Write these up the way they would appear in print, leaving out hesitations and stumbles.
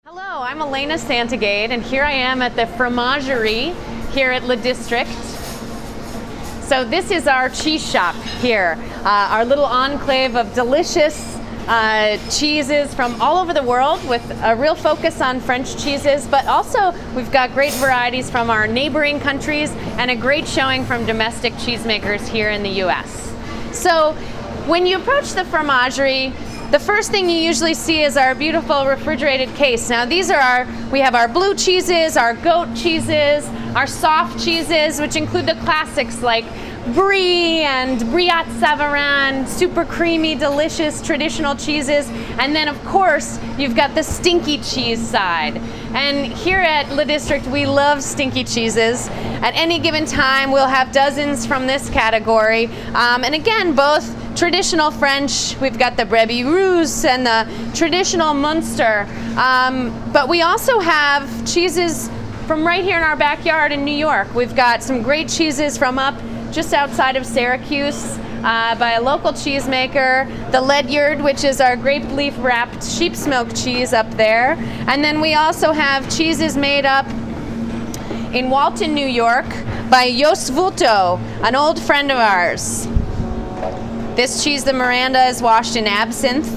Hello, I'm Elena Santagade, and here I am at the fromagerie here at Le District. So this is our cheese shop here, our little enclave of delicious cheeses from all over the world with a real focus on French cheeses, but also we've got great varieties from our neighboring countries and a great showing from domestic cheesemakers here in the US. So when you approach the fromagerie, the first thing you usually see is our beautiful refrigerated case. Now we have our blue cheeses, our goat cheeses, our soft cheeses, which include the classics like Brie and Brie Savarin, super creamy, delicious, traditional cheeses. And then of course, you've got the stinky cheese side. And here at Le District, we love stinky cheeses. At any given time, we'll have dozens from this category. And again, both traditional French, we've got the Brebis Rousse and the traditional Munster. But we also have cheeses from right here in our backyard in New York. We've got some great cheeses from up just outside of Syracuse by a local cheesemaker, the Ledyard, which is our grape leaf wrapped sheep's milk cheese up there. And then we also have cheeses made up in Walton, New York by Jos Vulto, an old friend of ours. This cheese, the Miranda, is washed in absinthe,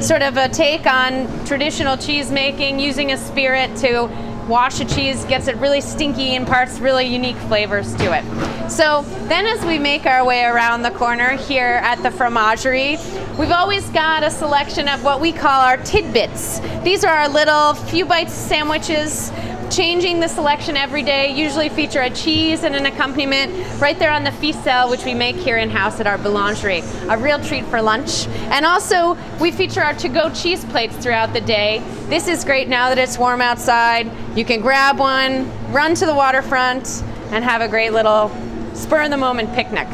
sort of a take on traditional cheese making, using a spirit to wash a cheese, gets it really stinky, imparts really unique flavors to it. So then as we make our way around the corner here at the fromagerie, we've always got a selection of what we call our tidbits. These are our little few bites sandwiches, changing the selection every day, usually feature a cheese and an accompaniment right there on the ficelle, which we make here in-house at our boulangerie. A real treat for lunch. And also, we feature our to-go cheese plates throughout the day. This is great now that it's warm outside. You can grab one, run to the waterfront, and have a great little spur-of-the-moment picnic.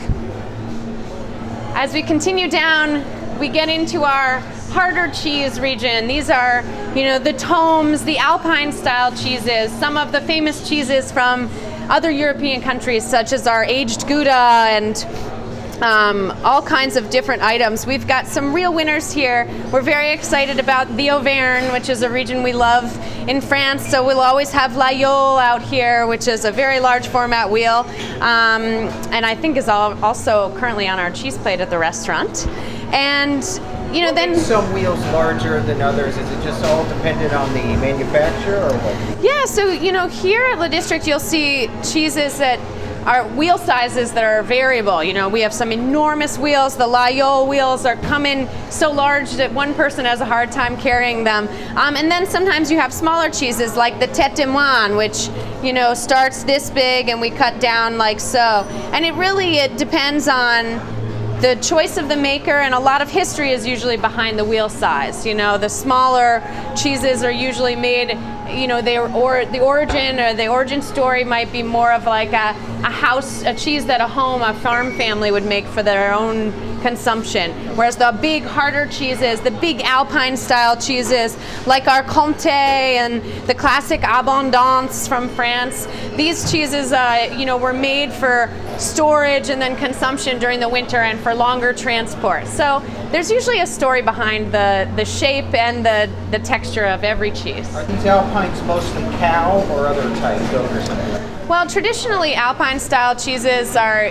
As we continue down, we get into our harder cheese region. These are, the tomes, the Alpine style cheeses, some of the famous cheeses from other European countries, such as our aged Gouda and all kinds of different items. We've got some real winners here. We're very excited about the Auvergne, which is a region we love in France. So we'll always have L'Aïeul out here, which is a very large format wheel, and I think is also currently on our cheese plate at the restaurant. And then some wheels larger than others. Is it just all dependent on the manufacturer, or what? Yeah, so here at Le District, you'll see cheeses that are wheel sizes that are variable. We have some enormous wheels. The L'Aïeul wheels come in so large that one person has a hard time carrying them. And then sometimes you have smaller cheeses like the Tête de Moine, which starts this big and we cut down like so. And it depends on the choice of the maker, and a lot of history is usually behind the wheel size. The smaller cheeses are usually made, the origin story might be more of like a cheese that a farm family would make for their own consumption. Whereas the big, harder cheeses, the big Alpine style cheeses, like our Comté and the classic Abondance from France, these cheeses, were made for storage and then consumption during the winter and for longer transport. So there's usually a story behind the shape and the texture of every cheese. Are these Alpines mostly cow or other type, goat or something? Well, traditionally Alpine style cheeses are,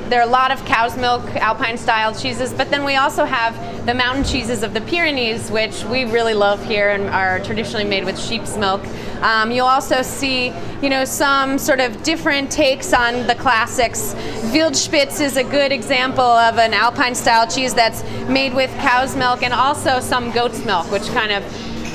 there are a lot of cow's milk Alpine style cheeses, but then we also have the mountain cheeses of the Pyrenees, which we really love here and are traditionally made with sheep's milk. You'll also see, some sort of different takes on the classics. Wildspitz is a good example of an Alpine style cheese that's made with cow's milk, and also some goat's milk, which kind of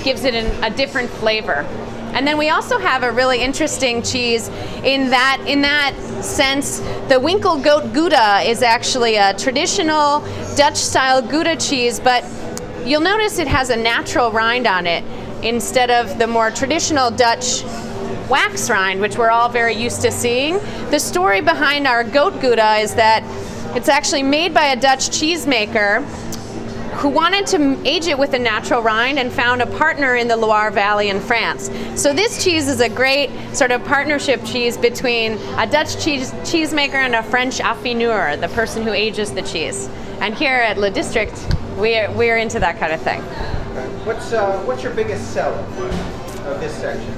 gives it a different flavor. And then we also have a really interesting cheese in that sense. The Winkel Goat Gouda is actually a traditional Dutch-style Gouda cheese, but you'll notice it has a natural rind on it instead of the more traditional Dutch wax rind, which we're all very used to seeing. The story behind our goat Gouda is that it's actually made by a Dutch cheesemaker who wanted to age it with a natural rind and found a partner in the Loire Valley in France. So this cheese is a great sort of partnership cheese between a Dutch cheesemaker and a French affineur, the person who ages the cheese. And here at Le District, we're into that kind of thing. What's your biggest seller of this section?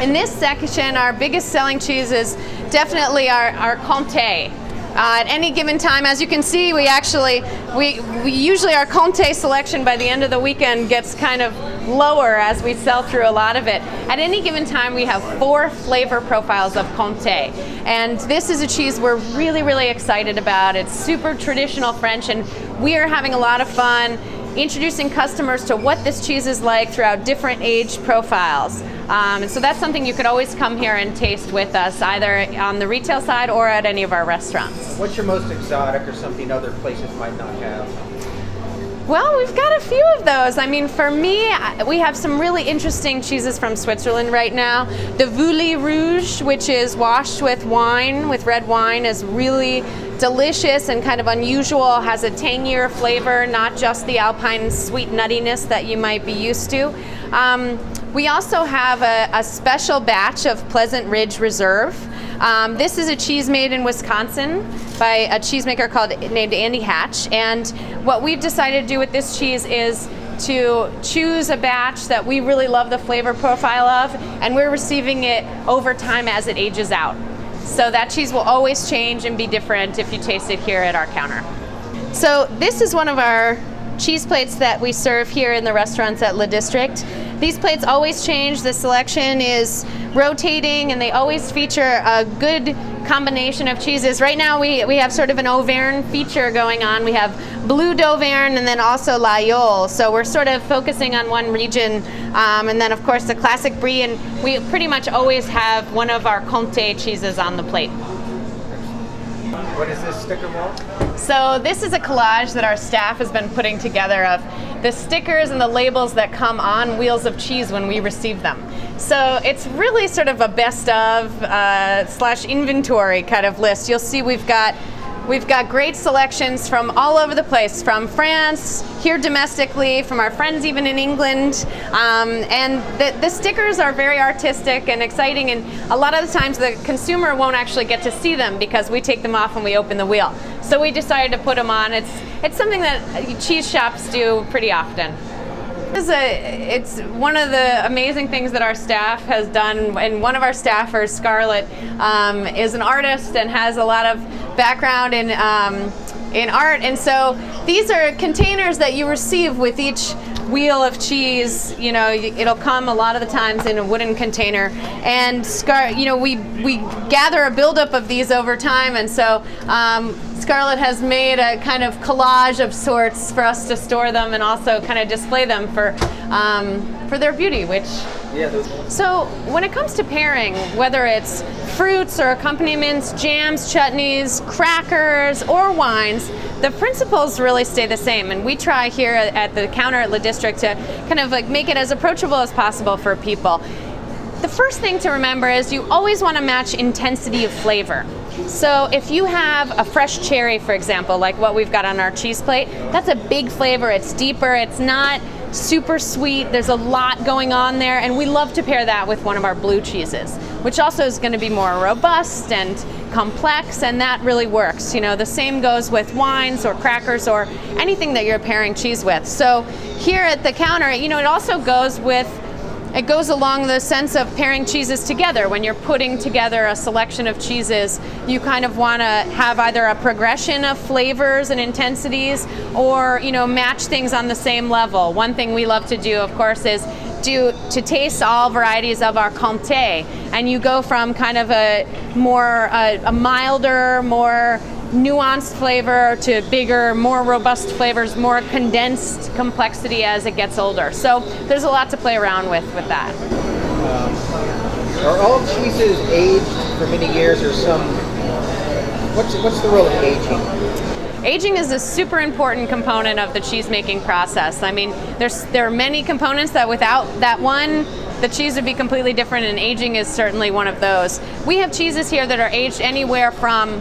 In this section, our biggest selling cheese is definitely our Comté. At any given time, as you can see, we usually our Comté selection by the end of the weekend gets kind of lower as we sell through a lot of it. At any given time, we have 4 flavor profiles of Comté, and this is a cheese we're really, really excited about. It's super traditional French, and we are having a lot of fun introducing customers to what this cheese is like throughout different age profiles. And so that's something you could always come here and taste with us, either on the retail side or at any of our restaurants. What's your most exotic or something other places might not have? Well, we've got a few of those. I mean, for me, we have some really interesting cheeses from Switzerland right now. The Voulis Rouge, which is washed with wine, with red wine, is really delicious and kind of unusual, has a tangier flavor, not just the alpine sweet nuttiness that you might be used to. We also have a special batch of Pleasant Ridge Reserve. This is a cheese made in Wisconsin by a cheesemaker named Andy Hatch, and what we've decided to do with this cheese is to choose a batch that we really love the flavor profile of, and we're receiving it over time as it ages out. So that cheese will always change and be different if you taste it here at our counter. So this is one of our cheese plates that we serve here in the restaurants at Le District. These plates always change. The selection is rotating, and they always feature a good combination of cheeses. Right now we have sort of an Auvergne feature going on. We have Bleu d'Auvergne and then also l'Aïeul. So we're sort of focusing on one region, and then of course the classic Brie, and we pretty much always have one of our Comté cheeses on the plate. What is this sticker wall? So this is a collage that our staff has been putting together of the stickers and the labels that come on wheels of cheese when we receive them. So it's really sort of a best of / inventory kind of list. You'll see we've got great selections from all over the place, from France, here domestically, from our friends even in England. And the stickers are very artistic and exciting, and a lot of the times the consumer won't actually get to see them because we take them off when we open the wheel. So we decided to put them on. It's something that cheese shops do pretty often. It's one of the amazing things that our staff has done, and one of our staffers, Scarlett, is an artist and has a lot of background in art, and so these are containers that you receive with each wheel of cheese. You know, it'll come a lot of the times in a wooden container, and we gather a buildup of these over time, and so Scarlett has made a kind of collage of sorts for us to store them and also kind of display them for their beauty, which. Yeah. So when it comes to pairing, whether it's fruits or accompaniments, jams, chutneys, crackers, or wines, the principles really stay the same, and we try here at the counter at Le District to kind of like make it as approachable as possible for people. The first thing to remember is you always want to match intensity of flavor. So if you have a fresh cherry, for example, like what we've got on our cheese plate, that's a big flavor, it's deeper, it's not super sweet, there's a lot going on there, and we love to pair that with one of our blue cheeses, which also is going to be more robust and complex, and that really works. You know, the same goes with wines or crackers or anything that you're pairing cheese with. So here at the counter, you know, it also goes along the sense of pairing cheeses together. When you're putting together a selection of cheeses, you kind of want to have either a progression of flavors and intensities, or, you know, match things on the same level. One thing we love to do, of course, is to taste all varieties of our Comté, and you go from kind of a milder, more nuanced flavor to bigger, more robust flavors, more condensed complexity as it gets older. So there's a lot to play around with that. Are all cheeses aged for many years, or some? What's the role of aging? Aging is a super important component of the cheese making process. I mean, there are many components that without that one, the cheese would be completely different, and aging is certainly one of those. We have cheeses here that are aged anywhere from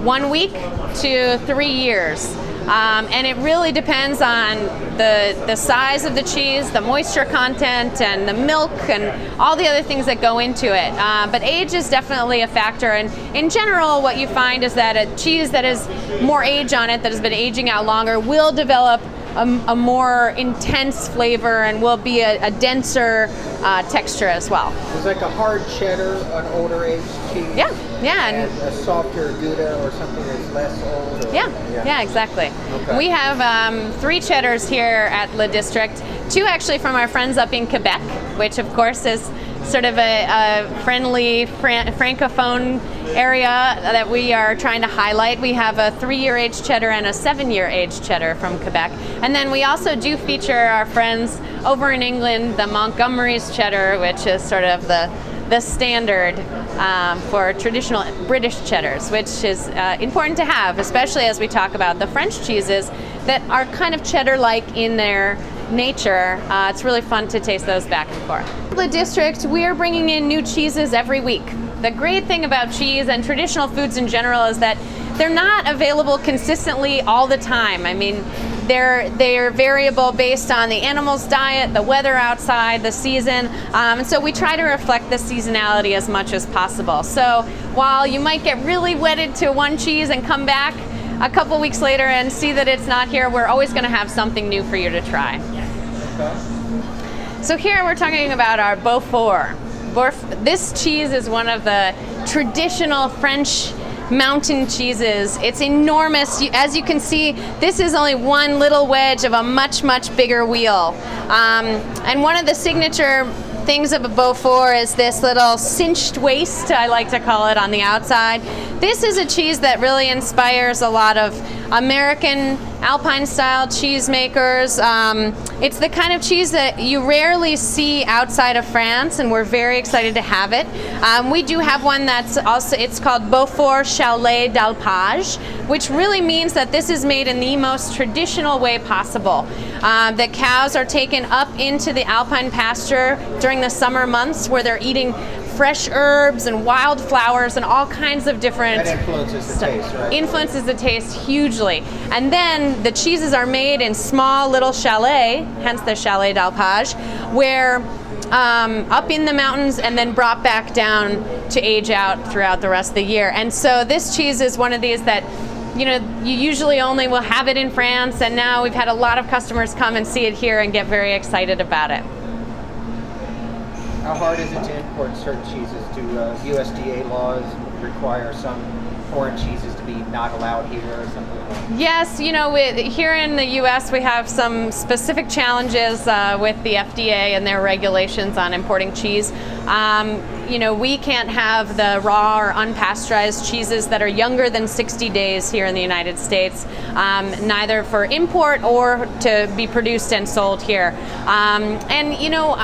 1 week to 3 years. And it really depends on the size of the cheese, the moisture content, and the milk, and all the other things that go into it. But age is definitely a factor, and in general what you find is that a cheese that has more age on it, that has been aging out longer, will develop a more intense flavor and will be a denser texture as well. It's like a hard cheddar, an older aged cheese. Yeah, yeah. And a softer Gouda or something that's less old. Or, yeah, exactly. Okay. We have 3 cheddars here at Le District, 2 actually from our friends up in Quebec, which of course is sort of a friendly francophone area that we are trying to highlight. We have a 3-year aged cheddar and a 7-year aged cheddar from Quebec. And then we also do feature our friends over in England, the Montgomery's cheddar, which is sort of the standard for traditional British cheddars, which is important to have, especially as we talk about the French cheeses that are kind of cheddar-like in their nature. It's really fun to taste those back and forth. The district, we are bringing in new cheeses every week. The great thing about cheese and traditional foods in general is that they're not available consistently all the time. I mean, they're variable based on the animal's diet, the weather outside, the season, and so we try to reflect the seasonality as much as possible. So while you might get really wedded to one cheese and come back a couple weeks later and see that it's not here, we're always going to have something new for you to try. So here we're talking about our Beaufort. This cheese is one of the traditional French mountain cheeses. It's enormous. As you can see, this is only one little wedge of a much, much bigger wheel. And one of the signature things of a Beaufort is this little cinched waist, I like to call it, on the outside. This is a cheese that really inspires a lot of American Alpine-style cheesemakers. It's the kind of cheese that you rarely see outside of France, and we're very excited to have it. We do have one that's also, it's called Beaufort Chalet d'Alpage, which really means that this is made in the most traditional way possible. The cows are taken up into the alpine pasture during the summer months where they're eating fresh herbs and wildflowers and all kinds of different... That influences the taste, right? Influences the taste hugely. And then the cheeses are made in small little chalet, hence the Chalet d'Alpage, where up in the mountains and then brought back down to age out throughout the rest of the year. And so this cheese is one of these that, you know, you usually only will have it in France, and now we've had a lot of customers come and see it here and get very excited about it. How hard is it to import certain cheeses? Do USDA laws require some foreign cheeses to be not allowed here or something like that? Yes, you know, here in the U.S. we have some specific challenges with the FDA and their regulations on importing cheese. You know, we can't have the raw or unpasteurized cheeses that are younger than 60 days here in the United States, neither for import or to be produced and sold here. And you know,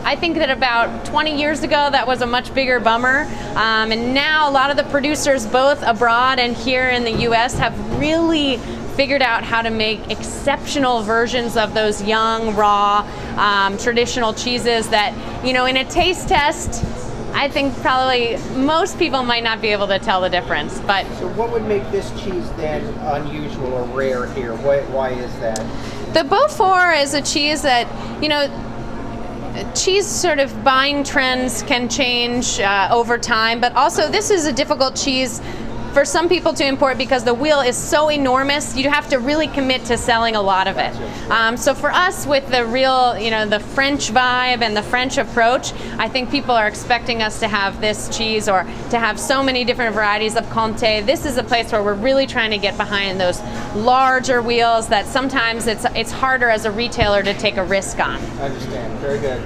I think that about 20 years ago that was a much bigger bummer, and now a lot of the producers both abroad and here in the US have really figured out how to make exceptional versions of those young, raw, traditional cheeses that, you know, in a taste test, I think probably most people might not be able to tell the difference. But so what would make this cheese then unusual or rare here? Why is that? The Beaufort is a cheese that, you know, cheese sort of buying trends can change over time, but also this is a difficult cheese for some people to import because the wheel is so enormous. You have to really commit to selling a lot of it. So for us, with the real, you know, the French vibe and the French approach, I think people are expecting us to have this cheese or to have so many different varieties of Comté. This is a place where we're really trying to get behind those larger wheels that sometimes it's harder as a retailer to take a risk on. I understand. Very good.